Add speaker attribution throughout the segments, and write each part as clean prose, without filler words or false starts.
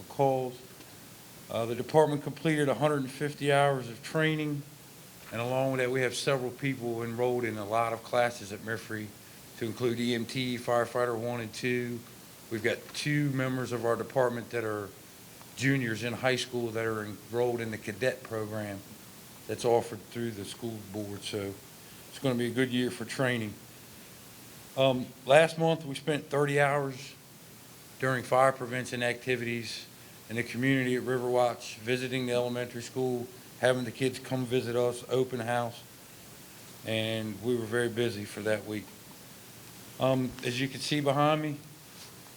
Speaker 1: calls. The department completed 150 hours of training, and along with that, we have several people enrolled in a lot of classes at Mifree, to include EMT, firefighter 1 and 2. We've got 2 members of our department that are juniors in high school that are enrolled in the cadet program that's offered through the school board. So it's going to be a good year for training. Last month, we spent 30 hours during fire prevention activities in the community at Riverwatch, visiting the elementary school, having the kids come visit us, open house, and we were very busy for that week. As you can see behind me,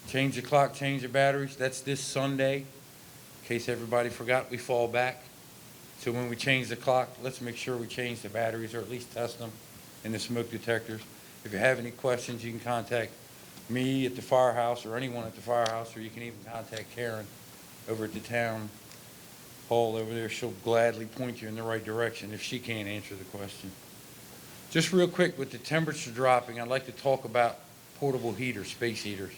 Speaker 1: change the clock, change the batteries. That's this Sunday. In case everybody forgot, we fall back. So when we change the clock, let's make sure we change the batteries, or at least test them in the smoke detectors. If you have any questions, you can contact me at the firehouse or anyone at the firehouse, or you can even contact Karen over at the town hall over there. She'll gladly point you in the right direction if she can't answer the question. Just real quick, with the temperature dropping, I'd like to talk about portable heaters, space heaters,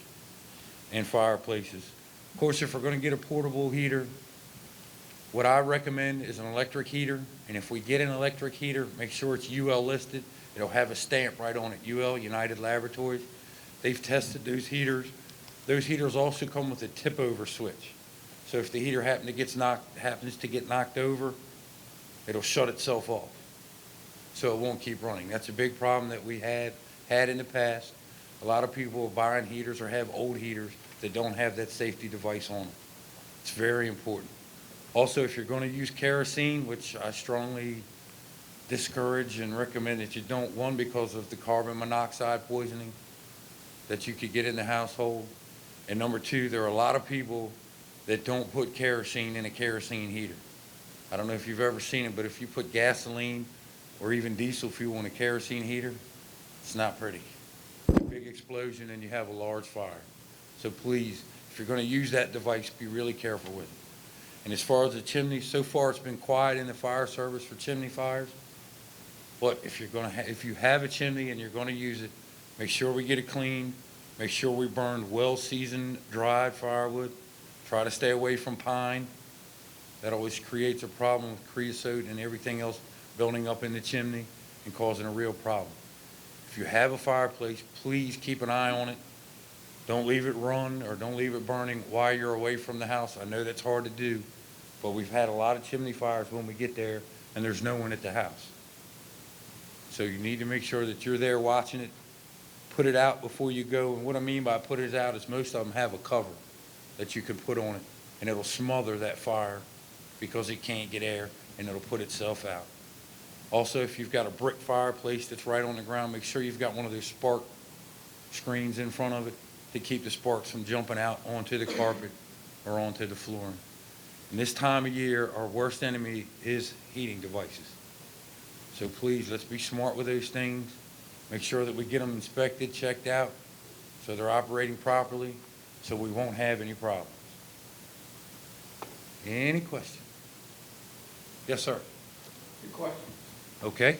Speaker 1: and fireplaces. Of course, if we're going to get a portable heater, what I recommend is an electric heater. And if we get an electric heater, make sure it's UL listed. It'll have a stamp right on it, UL, United Laboratories. They've tested those heaters. Those heaters also come with a tip-over switch. So if the heater happens to get knocked over, it'll shut itself off, so it won't keep running. That's a big problem that we had in the past. A lot of people are buying heaters or have old heaters that don't have that safety device on them. It's very important. Also, if you're going to use kerosene, which I strongly discourage and recommend that you don't, one, because of the carbon monoxide poisoning that you could get in the household, and number 2, there are a lot of people that don't put kerosene in a kerosene heater. I don't know if you've ever seen it, but if you put gasoline or even diesel fuel in a kerosene heater, it's not pretty. A big explosion and you have a large fire. So please, if you're going to use that device, be really careful with it. And as far as the chimney, so far it's been quiet in the fire service for chimney fires. But if you have a chimney and you're going to use it, make sure we get it cleaned. Make sure we burn well-seasoned, dried firewood. Try to stay away from pine. That always creates a problem with creosote and everything else building up in the chimney and causing a real problem. If you have a fireplace, please keep an eye on it. Don't leave it run or don't leave it burning while you're away from the house. I know that's hard to do, but we've had a lot of chimney fires when we get there and there's no one at the house. So you need to make sure that you're there watching it. Put it out before you go. And what I mean by put it out is most of them have a cover that you can put on it, and it'll smother that fire because it can't get air, and it'll put itself out. Also, if you've got a brick fireplace that's right on the ground, make sure you've got one of those spark screens in front of it to keep the sparks from jumping out onto the carpet or onto the flooring. And this time of year, our worst enemy is heating devices. So please, let's be smart with those things. Make sure that we get them inspected, checked out, so they're operating properly, so we won't have any problems. Any questions? Yes, sir.
Speaker 2: Two questions.
Speaker 1: Okay.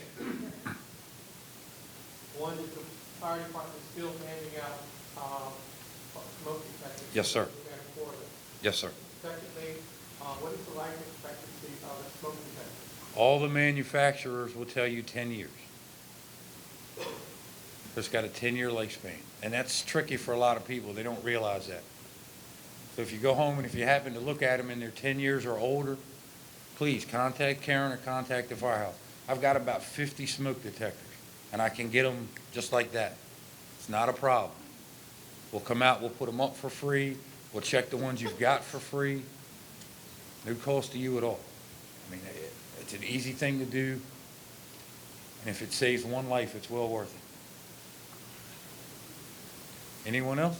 Speaker 2: One, is the fire department still handing out smoke detectors?
Speaker 1: Yes, sir.
Speaker 2: And for them?
Speaker 1: Yes, sir.
Speaker 2: Secondly, what is the life expectancy of a smoke detector?
Speaker 1: All the manufacturers will tell you 10 years. It's got a 10-year lifespan, and that's tricky for a lot of people. They don't realize that. So if you go home and if you happen to look at them and they're 10 years or older, please contact Karen or contact the firehouse. I've got about 50 smoke detectors, and I can get them just like that. It's not a problem. We'll come out, we'll put them up for free. We'll check the ones you've got for free. No cost to you at all. I mean, it's an easy thing to do, and if it saves one life, it's well worth it. Anyone else?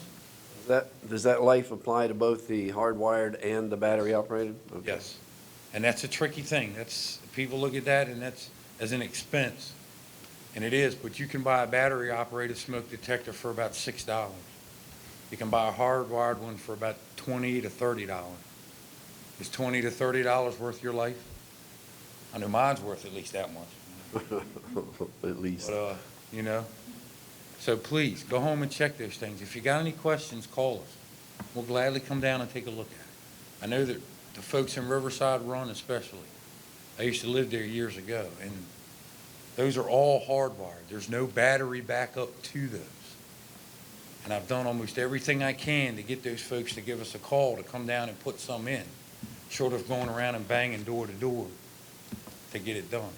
Speaker 3: Does that life apply to both the hardwired and the battery operated? Okay.
Speaker 1: Yes. And that's a tricky thing. People look at that and that's as an expense. And it is, but you can buy a battery operated smoke detector for about $6. You can buy a hardwired one for about $20 to $30. Is $20 to $30 worth your life? I know mine's worth at least that much.
Speaker 3: At least.
Speaker 1: But, you know, so please go home and check those things. If you got any questions, call us. We'll gladly come down and take a look at it. I know that the folks in Riverside Run especially, I used to live there years ago, and those are all hardwired. There's no battery backup to those. And I've done almost everything I can to get those folks to give us a call to come down and put some in, short of going around and banging door to door to get it done.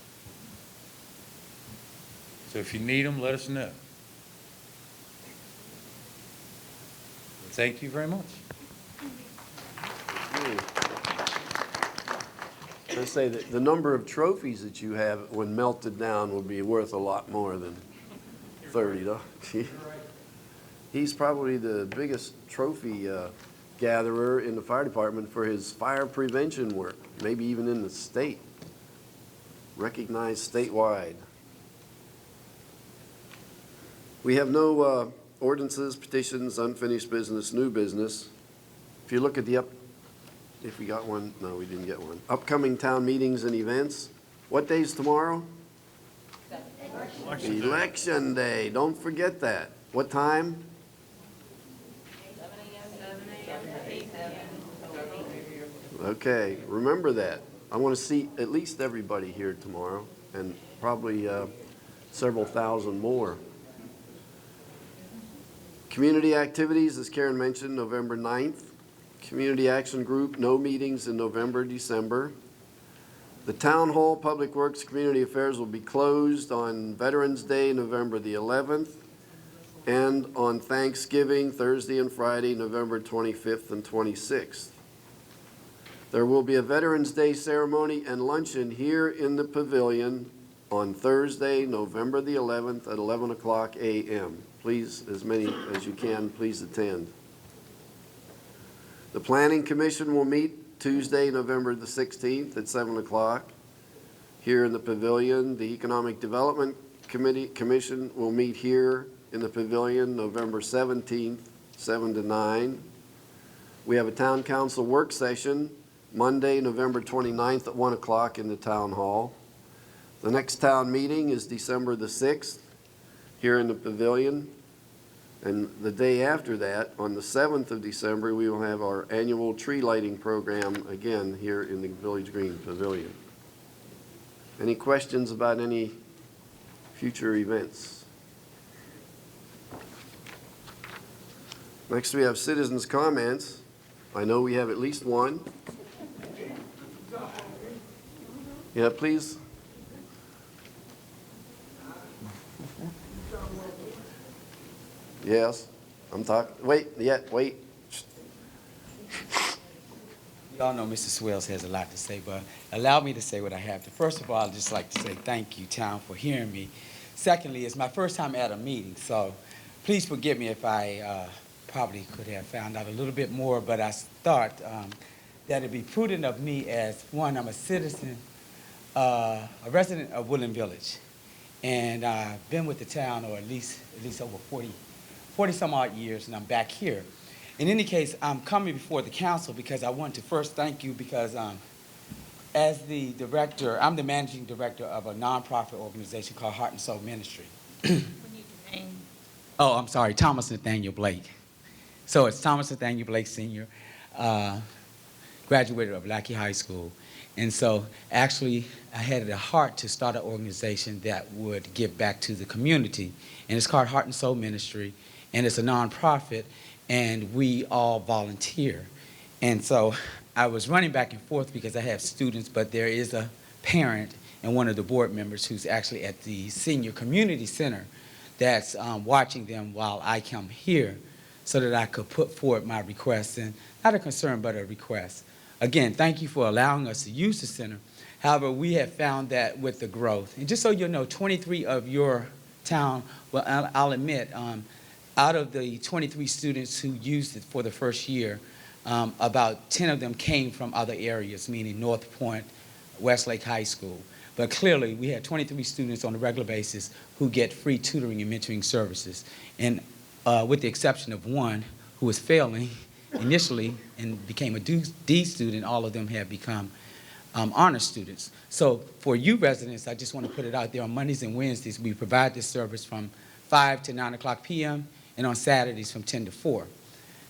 Speaker 1: So if you need them, let us know. Thank you very much.
Speaker 3: I say that the number of trophies that you have when melted down will be worth a lot more than 30, though. He's probably the biggest trophy gatherer in the fire department for his fire prevention work, maybe even in the state, recognized statewide. We have no ordinances, petitions, unfinished business, new business. If you look at the if we got one, no, we didn't get one. Upcoming town meetings and events. What day's tomorrow? Election Day. Don't forget that. What time? Okay, remember that. I want to see at least everybody here tomorrow, and probably several thousand more. Community activities, as Karen mentioned, November 9th. Community Action Group, no meetings in November, December. The Town Hall, Public Works, Community Affairs will be closed on Veterans Day, November the 11th, and on Thanksgiving, Thursday and Friday, November 25th and 26th. There will be a Veterans Day ceremony and luncheon here in the pavilion on Thursday, November the 11th at 11 o'clock a.m. Please, as many as you can, please attend. The Planning Commission will meet Tuesday, November the 16th at 7 o'clock here in the pavilion. The Economic Development Commission will meet here in the pavilion November 17th, 7 to 9. We have a Town Council work session Monday, November 29th at 1 o'clock in the Town Hall. The next town meeting is December the 6th here in the pavilion. And the day after that, on the 7th of December, we will have our annual tree lighting program again here in the Village Green Pavilion. Any questions about any future events? Next, we have citizens' comments. I know we have at least one. Yeah, please. Yes, I'm talking. Wait.
Speaker 4: Y'all know Mr. Swells has a lot to say, but allow me to say what I have to. First of all, I'd just like to say thank you, town, for hearing me. Secondly, it's my first time at a meeting, so please forgive me if I probably could have found out a little bit more, but I thought that it'd be prudent of me as, one, I'm a citizen, a resident of Woodland Village, and I've been with the town, or at least over 40 some odd years, and I'm back here. In any case, I'm coming before the council because I want to first thank you because as the director, I'm the managing director of a nonprofit organization called Heart and Soul Ministry. Oh, I'm sorry, Thomas Nathaniel Blake. So it's Thomas Nathaniel Blake Sr., graduated of Lackey High School. And so actually I had a heart to start an organization that would give back to the community. And it's called Heart and Soul Ministry. And it's a nonprofit, and we all volunteer. And so I was running back and forth because I have students, but there is a parent and one of the board members who's actually at the senior community center that's watching them while I come here so that I could put forward my request, and not a concern, but a request. Again, thank you for allowing us to use the center. However, we have found that with the growth, and just so you know, 23 of your town, well, I'll admit, out of the 23 students who used it for the first year, about 10 of them came from other areas, meaning North Point, Westlake High School. But clearly, we had 23 students on a regular basis who get free tutoring and mentoring services. And with the exception of one who was failing initially and became a D student, all of them have become honor students. So for you residents, I just want to put it out there, on Mondays and Wednesdays, we provide this service from 5 to 9 o'clock p.m., and on Saturdays from 10 to 4.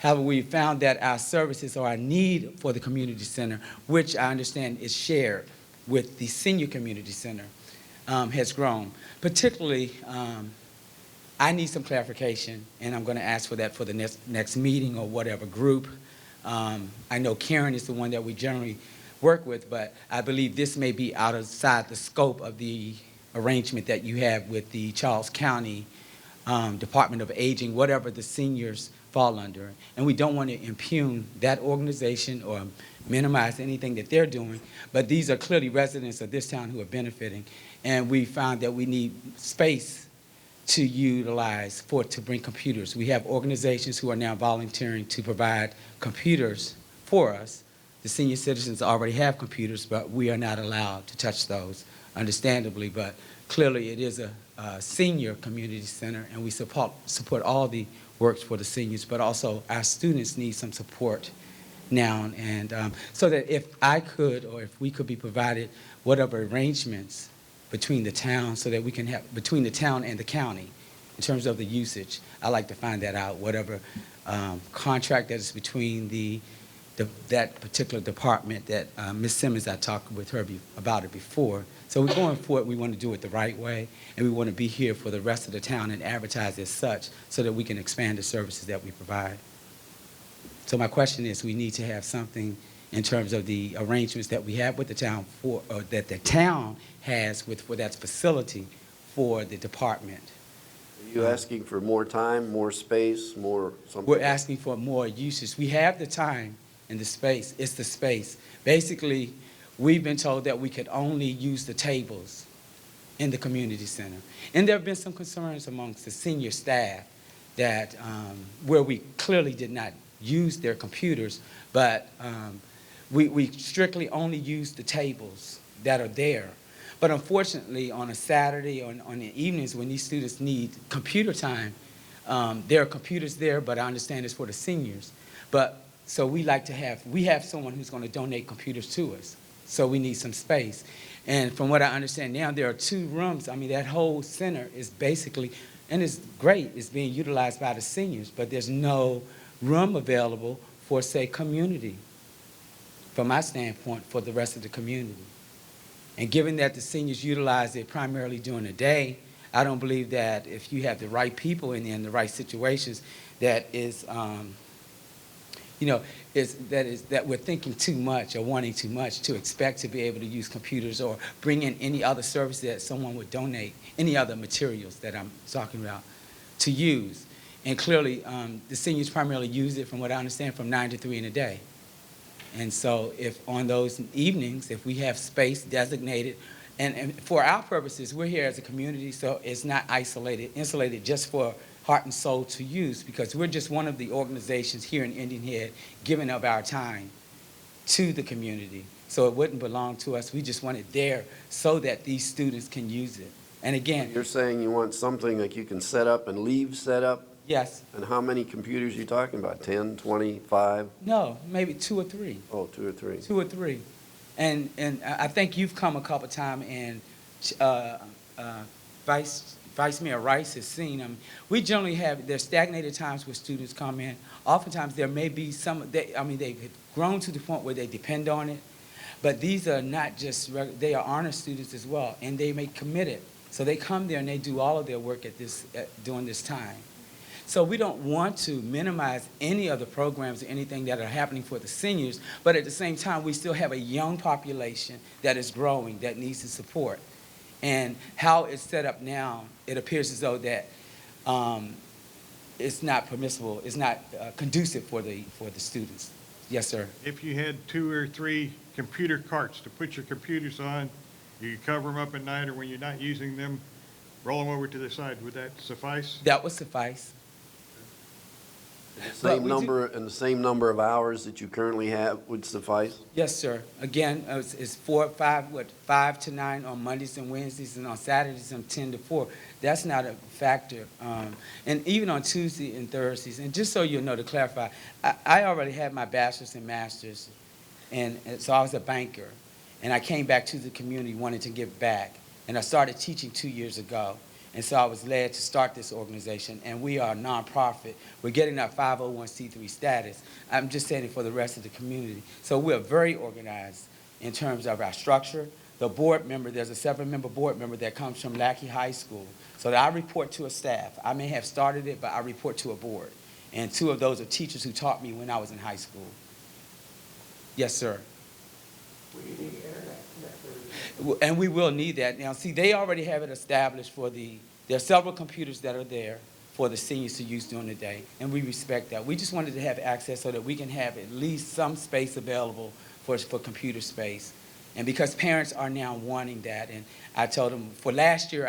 Speaker 4: However, we found that our services or our need for the community center, which I understand is shared with the senior community center, has grown. Particularly, I need some clarification, and I'm going to ask for that for the next meeting or whatever group. I know Karen is the one that we generally work with, but I believe this may be outside the scope of the arrangement that you have with the Charles County Department of Aging, whatever the seniors fall under. And we don't want to impugn that organization or minimize anything that they're doing, but these are clearly residents of this town who are benefiting. And we found that we need space to utilize to bring computers. We have organizations who are now volunteering to provide computers for us. The senior citizens already have computers, but we are not allowed to touch those, understandably. But clearly it is a senior community center, and we support all the works for the seniors, but also our students need some support now. And so that if I could, or if we could be provided whatever arrangements between the town, so that we can have, between the town and the county, in terms of the usage, I'd like to find that out, whatever contract that is between that particular department that Ms. Simmons, I talked with her about it before. So we're going for it. We want to do it the right way, and we want to be here for the rest of the town and advertise as such so that we can expand the services that we provide. So my question is, we need to have something in terms of the arrangements that we have with the town or that the town has for that facility for the department.
Speaker 3: Are you asking for more time, more space, more something?
Speaker 4: We're asking for more usage. We have the time and the space. It's the space. Basically, we've been told that we could only use the tables in the community center. And there have been some concerns amongst the senior staff that where we clearly did not use their computers, but we strictly only use the tables that are there. But unfortunately, on a Saturday or on the evenings when these students need computer time, there are computers there, but I understand it's for the seniors. But so we have someone who's going to donate computers to us. So we need some space. And from what I understand now, there are 2 rooms. I mean, that whole center is basically, and it's great, it's being utilized by the seniors, but there's no room available for, say, community, from my standpoint, for the rest of the community. And given that the seniors utilize it primarily during the day, I don't believe that if you have the right people in the right situations, that is, that we're thinking too much or wanting too much to expect to be able to use computers or bring in any other service that someone would donate, any other materials that I'm talking about, to use. And clearly, the seniors primarily use it, from what I understand, from 9 to 3 in a day. And so if on those evenings, if we have space designated, and for our purposes, we're here as a community, so it's not insulated just for Heart and Soul to use, because we're just one of the organizations here in Indian Head giving up our time to the community. So it wouldn't belong to us. We just want it there so that these students can use it. And again,
Speaker 3: You're saying you want something like you can set up and leave set up?
Speaker 4: yes,
Speaker 3: And how many computers are you talking about? 10, 20, 5?
Speaker 4: no, maybe 2 or 3.
Speaker 3: Oh, 2 or 3.
Speaker 4: 2 or 3. And I think you've come a couple times, and Vice Mayor Rice has seen them. We generally have, there's stagnated times where students come in. Oftentimes there may be they've grown to the point where they depend on it, but these are not just, they are honor students as well, and they may commit it. So they come there and they do all of their work during this time. So we don't want to minimize any of the programs or anything that are happening for the seniors, but at the same time, we still have a young population that is growing, that needs the support. And how it's set up now, it appears as though that it's not permissible, it's not conducive for the students. Yes, sir.
Speaker 5: If you had 2 or 3 computer carts to put your computers on, you cover them up at night, or when you're not using them, roll them over to the side, would that suffice?
Speaker 4: That would suffice. But we
Speaker 3: The same number of hours that you currently have would suffice?
Speaker 4: Yes, sir. Again, it's 5 to 9 on Mondays and Wednesdays, and on Saturdays from 10 to 4. That's not a factor. And even on Tuesday and Thursdays, and just so you know, to clarify, I already had my bachelor's and master's, and so I was a banker. And I came back to the community wanting to give back. And I started teaching 2 years ago. And so I was led to start this organization, and we are a nonprofit. We're getting our 501c3 status. I'm just saying it for the rest of the community. So we're very organized in terms of our structure. The board member, there's a 7-member board member that comes from Lackey High School. So that I report to a staff. I may have started it, but I report to a board. And 2 of those are teachers who taught me when I was in high school. Yes, sir.
Speaker 2: We need internet connectivity.
Speaker 4: And we will need that. Now, see, they already have it established for there are several computers that are there for the seniors to use during the day, and we respect that. We just wanted to have access so that we can have at least some space available for computer space. And because parents are now wanting that, and I told them, for last year,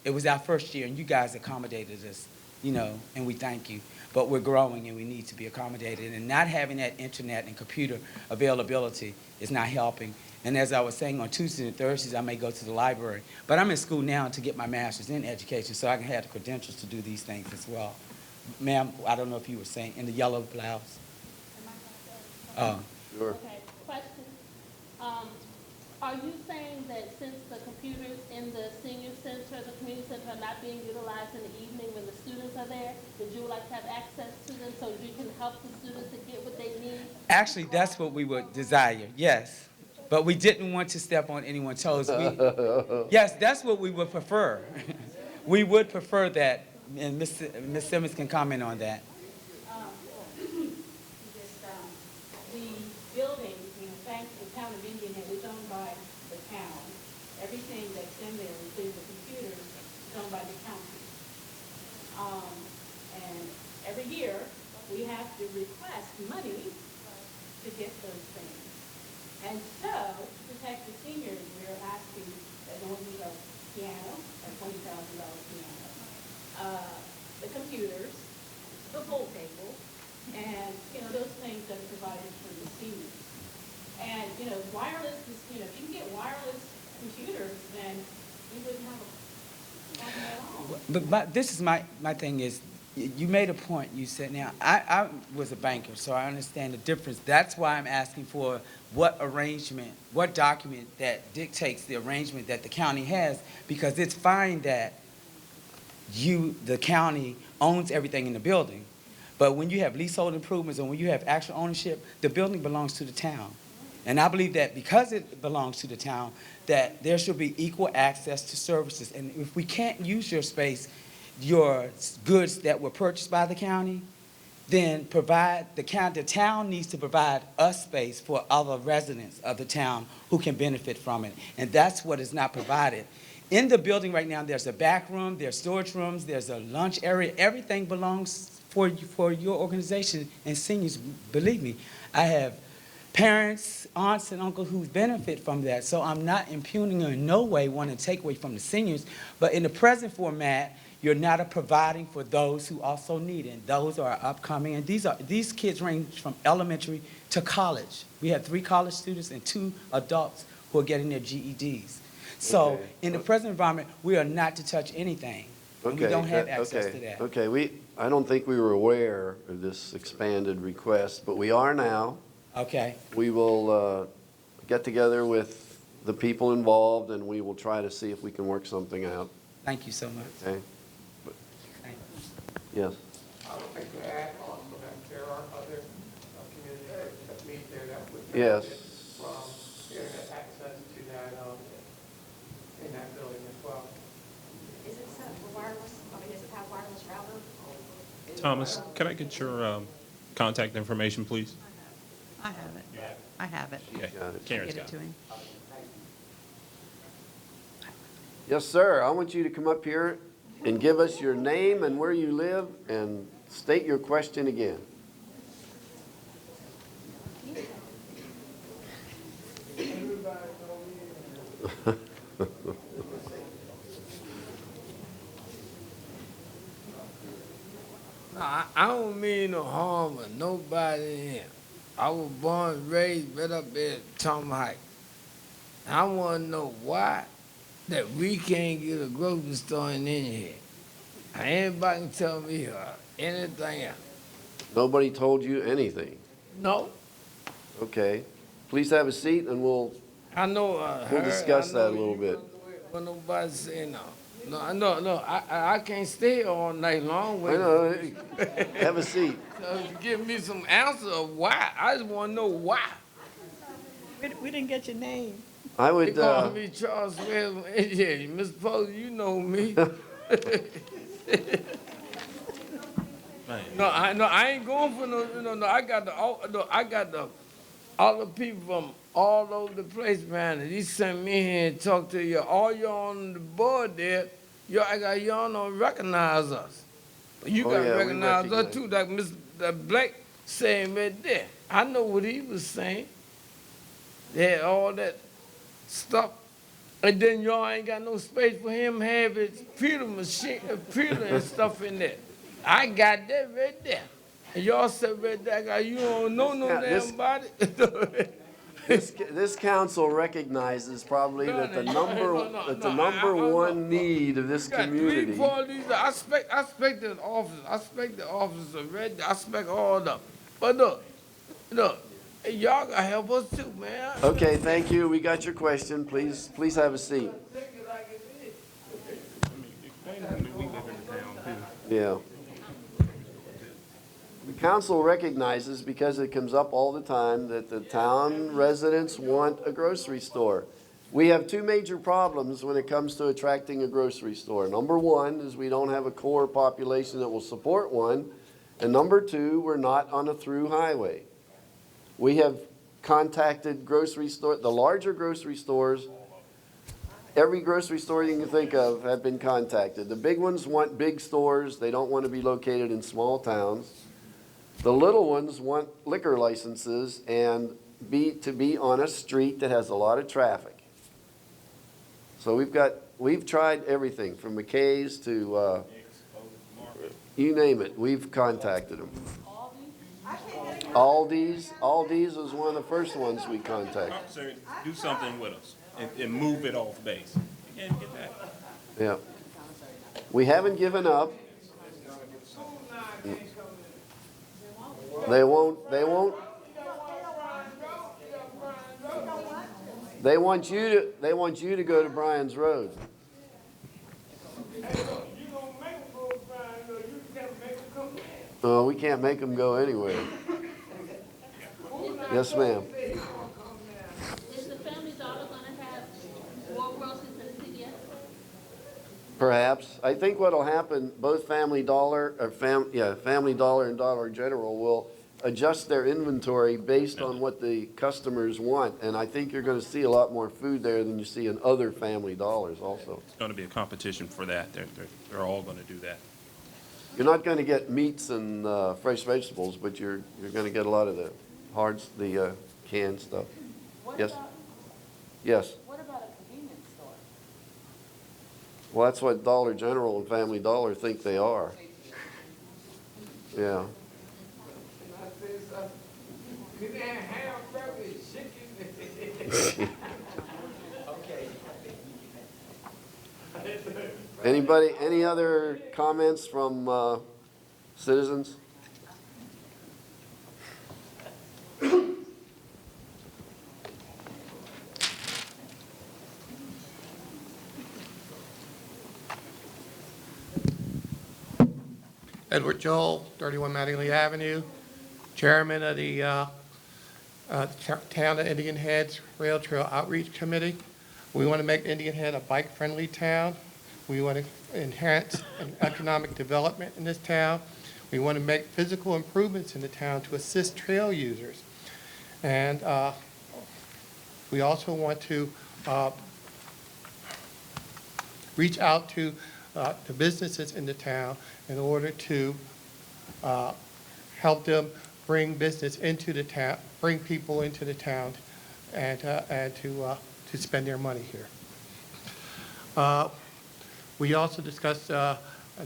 Speaker 4: it was our first year, and you guys accommodated us, and we thank you. But we're growing, and we need to be accommodated. And not having that internet and computer availability is not helping. And as I was saying, on Tuesdays and Thursdays, I may go to the library. But I'm in school now to get my master's in education, so I can have the credentials to do these things as well. Ma'am, I don't know if you were saying, in the yellow blouse. Oh,
Speaker 3: Sure.
Speaker 6: Okay, question. Are you saying that since the computers in the senior center, the community center are not being utilized in the evening when the students are there, that you would like to have access to them so you can help the students to get what they need?
Speaker 4: actually, that's what we would desire, yes. But we didn't want to step on anyone's toes. Yes, that's what we would prefer. We would prefer that, and Ms. Simmons can comment on that.
Speaker 6: The building, thanks to the town of Indian Head, is owned by the town. Everything that's in there, including the computers, is owned by the county. And every year, we have to request money to get those things. And so, to protect the seniors, we're asking that no one need a piano, a $20,000 piano, the computers, the pool table, and, those things that are provided for the seniors. And, wireless is, if you can get wireless computers, then we wouldn't have a problem at all.
Speaker 4: But this is my thing is, you made a point, you said, now, I was a banker, so I understand the difference. That's why I'm asking for what document that dictates the arrangement that the county has, because it's fine that the county owns everything in the building. But when you have leasehold improvements and when you have actual ownership, the building belongs to the town. And I believe that because it belongs to the town, that there should be equal access to services. And if we can't use your space, your goods that were purchased by the county, then the town needs to provide us space for other residents of the town who can benefit from it. And that's what is not provided. In the building right now, there's a back room, there's storage rooms, there's a lunch area. Everything belongs for your organization and seniors. Believe me, I have parents, aunts, and uncles who benefit from that. So I'm not impugning or in no way want to take away from the seniors. But in the present format, you're not providing for those who also need it. And those are upcoming. And these kids range from elementary to college. We have 3 college students and 2 adults who are getting their GEDs. So
Speaker 3: Okay.
Speaker 4: in the present environment, we are not to touch anything. And we don't have access to that.
Speaker 3: Okay, I don't think we were aware of this expanded request, but we are now.
Speaker 4: Okay,
Speaker 3: We will get together with the people involved, and we will try to see if we can work something out,
Speaker 4: thank you so much.
Speaker 3: okay?
Speaker 4: Thank you.
Speaker 3: Yes.
Speaker 2: I would like to add also that there are other communities that meet there that would
Speaker 3: Yes.
Speaker 2: benefit from internet access to that, in that building as well.
Speaker 7: Is it set for wireless? Does it have wireless router?
Speaker 8: Thomas, can I get your contact information, please?
Speaker 9: I have it. I have it.
Speaker 8: Okay.
Speaker 3: Got it.
Speaker 8: Karen's
Speaker 9: Get it
Speaker 8: got
Speaker 9: to
Speaker 8: it.
Speaker 9: him.
Speaker 3: Yes, sir. I want you to come up here and give us your name and where you live and state your question again.
Speaker 10: I don't mean no harm to nobody in here. I was born and raised right up there at Tom Heights. I want to know why that we can't get a grocery store in here. Anybody can tell me anything else.
Speaker 3: Nobody told you anything.
Speaker 10: No,
Speaker 3: Okay. Please have a seat and we'll
Speaker 10: I know.
Speaker 3: We'll discuss that a little bit.
Speaker 10: But nobody say no. I can't stay all night long
Speaker 3: I
Speaker 10: with
Speaker 3: know, have a seat.
Speaker 10: Give me some answer of why. I just want to know why.
Speaker 9: We didn't get your name.
Speaker 3: I
Speaker 10: They
Speaker 3: would,
Speaker 10: call me Charles Smith. Yeah, Mr. Posey, you know me. No, I ain't going for no. I got all the people from all over the place, man. And he sent me here and talk to you. All y'all on the board there, y'all don't recognize us. But you
Speaker 3: Oh,
Speaker 10: got
Speaker 3: yeah,
Speaker 10: to
Speaker 3: we
Speaker 10: recognize us
Speaker 3: recognize
Speaker 10: too, like Mr. Blake saying right there. I know what he was saying. They had all that stuff. And then y'all ain't got no space for him to have his pewter machine, pewter and stuff in there. I got that right there. And y'all said right there, you don't know no
Speaker 3: This-
Speaker 10: damn about it.
Speaker 3: this council recognizes probably that the
Speaker 10: No,
Speaker 3: number one need of this
Speaker 10: Got
Speaker 3: community.
Speaker 10: 3, 4 of these. I expect the office. I expect the office of red. I expect all of them. But look, hey, y'all gotta help us too, man.
Speaker 3: Okay, thank you. We got your question. Please have a seat. Yeah. The council recognizes, because it comes up all the time, that the town residents want a grocery store. We have two major problems when it comes to attracting a grocery store. Number one is we don't have a core population that will support one. And number two, we're not on a through highway. We have contacted the larger grocery stores. Every grocery store you can think of have been contacted. The big ones want big stores. They don't want to be located in small towns. The little ones want liquor licenses and to be on a street that has a lot of traffic. So we've tried everything from McKay's to, you name it, we've contacted them. Aldi's was one of the first ones we contacted.
Speaker 8: Sir, do something with us and move it off base. You can't get that.
Speaker 3: Yeah. We haven't given up. They won't. They want you to go to Bryan's Road. We can't make them go anywhere. Yes, ma'am.
Speaker 6: Is the Family Dollar gonna have more groceries than CVS?
Speaker 3: Perhaps. I think what'll happen, both Family Dollar and Dollar General will adjust their inventory based on what the customers want. And I think you're gonna see a lot more food there than you see in other Family Dollars also.
Speaker 8: It's going to be a competition for that. They're all going to do that.
Speaker 3: You're not gonna get meats and fresh vegetables, but you're gonna get a lot of the canned stuff. Yes? Yes.
Speaker 6: What about a convenience store?
Speaker 3: Well, that's what Dollar General and Family Dollar think they are. Yeah. Any other comments from citizens?
Speaker 2: Edward Joel, 31 Mattingly Avenue, Chairman of the Town of Indian Head's Rail Trail Outreach Committee. We want to make Indian Head a bike-friendly town. We want to enhance economic development in this town. We want to make physical improvements in the town to assist trail users. And we also want to reach out to the businesses in the town in order to help them bring business into the town, bring people into the town, and to spend their money here. We also discussed a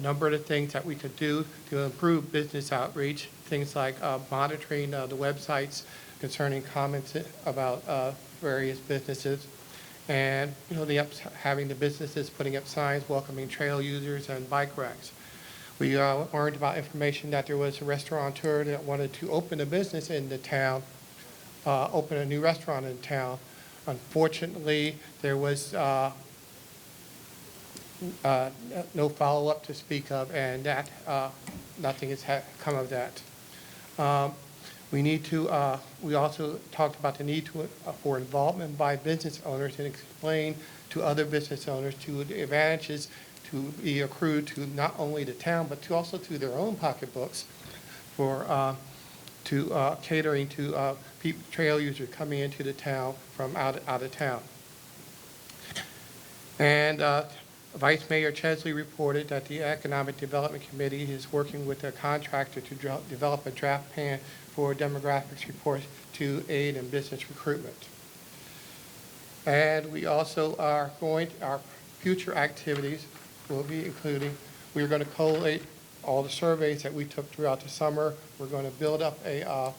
Speaker 2: number of the things that we could do to improve business outreach, things like monitoring the websites concerning comments about various businesses, and having the businesses putting up signs welcoming trail users and bike racks. We learned about information that there was a restaurateur that wanted to open a business in the town, open a new restaurant in town. Unfortunately, there was no follow-up to speak of, and that, nothing has come of that. We need to, we also talked about the need for involvement by business owners and explain to other business owners to the advantages to be accrued to not only the town, but to also to their own pocketbooks for, catering to trail users coming into the town from out of town. And Vice Mayor Chesley reported that the Economic Development Committee is working with a contractor to develop a draft plan for demographics reports to aid in business recruitment. And we also are our future activities will be including, we're going to collate all the surveys that we took throughout the summer. We're going to build up on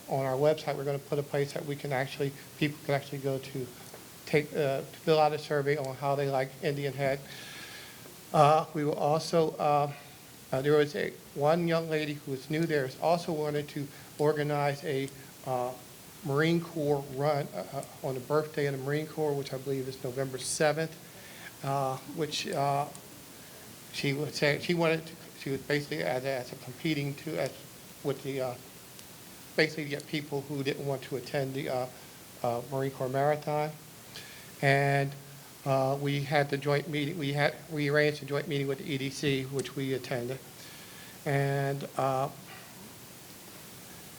Speaker 2: our website, we're going to put a place that people can actually go to fill out a survey on how they like Indian Head. We will also, there was one young lady who was new there, also wanted to organize a Marine Corps run on the birthday of the Marine Corps, which I believe is November 7th, which she was saying she was basically as a competing with the basically to get people who didn't want to attend the Marine Corps Marathon. And we had the joint meeting, we arranged a joint meeting with the EDC, which we attended. And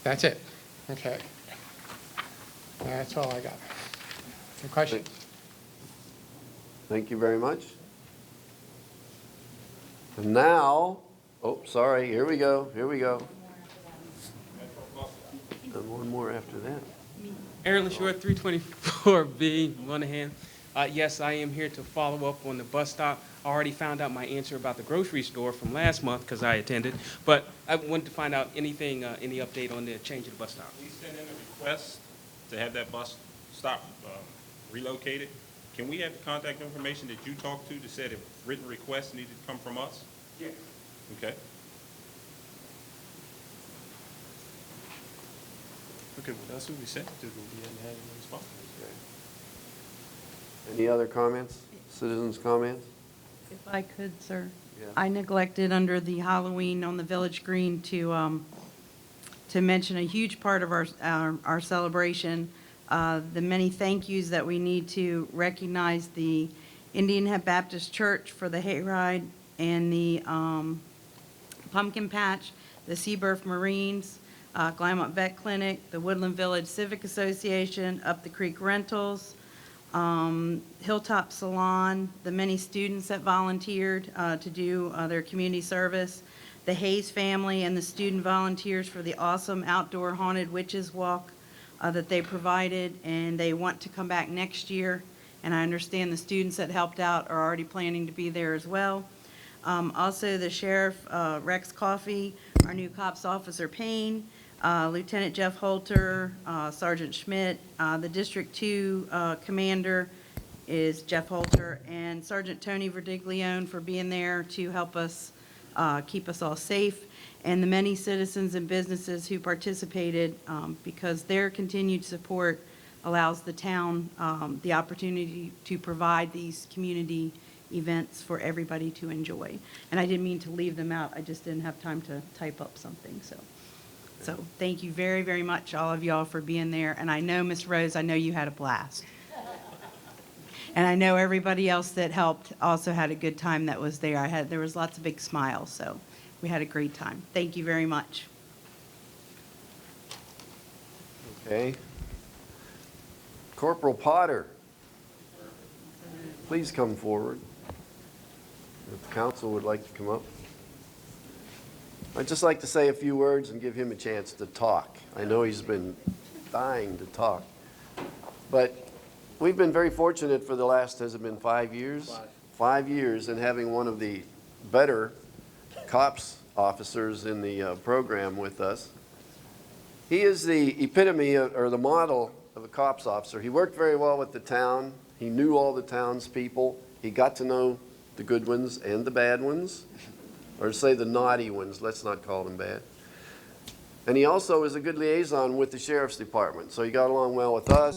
Speaker 2: that's it. Okay. That's all I got. Any questions?
Speaker 3: Thank you very much. And now, oh, sorry, here we go. And one more after that.
Speaker 11: Aaron LaShore, 324B, Monahan. Yes, I am here to follow up on the bus stop. I already found out my answer about the grocery store from last month because I attended, but I wanted to find out anything, any update on the change of the bus stop.
Speaker 8: We sent in a request to have that bus stop relocated. Can we have the contact information that you talked to said if written requests needed to come from us?
Speaker 11: Yes.
Speaker 8: Okay. Okay, well, that's who we sent it to, but we hadn't had any response.
Speaker 3: Any other comments? Citizens' comments?
Speaker 12: If I could, sir.
Speaker 3: Yeah.
Speaker 12: I neglected under the Halloween on the Village Green to mention a huge part of our celebration, the many thank yous that we need to recognize the Indian Head Baptist Church for the hayride and the pumpkin patch, the Seaburf Marines, Glamont Vet Clinic, the Woodland Village Civic Association, Up the Creek Rentals, Hilltop Salon, the many students that volunteered to do their community service, the Hayes family and the student volunteers for the awesome outdoor haunted witches walk that they provided, and they want to come back next year. And I understand the students that helped out are already planning to be there as well. Also, the Sheriff Rex Coffey, our new Cops Officer Payne, Lieutenant Jeff Holter, Sergeant Schmidt, the District 2 Commander is Jeff Holter, and Sergeant Tony Verdiglione for being there to help us keep us all safe, and the many citizens and businesses who participated because their continued support allows the town the opportunity to provide these community events for everybody to enjoy. And I didn't mean to leave them out, I just didn't have time to type up something, So thank you very, very much, all of y'all, for being there. And I know, Miss Rose, I know you had a blast. And I know everybody else that helped also had a good time that was there. There was lots of big smiles, so we had a great time. Thank you very much.
Speaker 3: Okay. Corporal Potter, please come forward. If the council would like to come up. I'd just like to say a few words and give him a chance to talk. I know he's been dying to talk. But we've been very fortunate for the last, has it been 5 years? 5 years, in having one of the better cops officers in the program with us. He is the epitome or the model of a cops officer. He worked very well with the town. He knew all the townspeople. He got to know the good ones and the bad ones. Or say the naughty ones, let's not call them bad. And he also is a good liaison with the sheriff's department. So he got along well with us.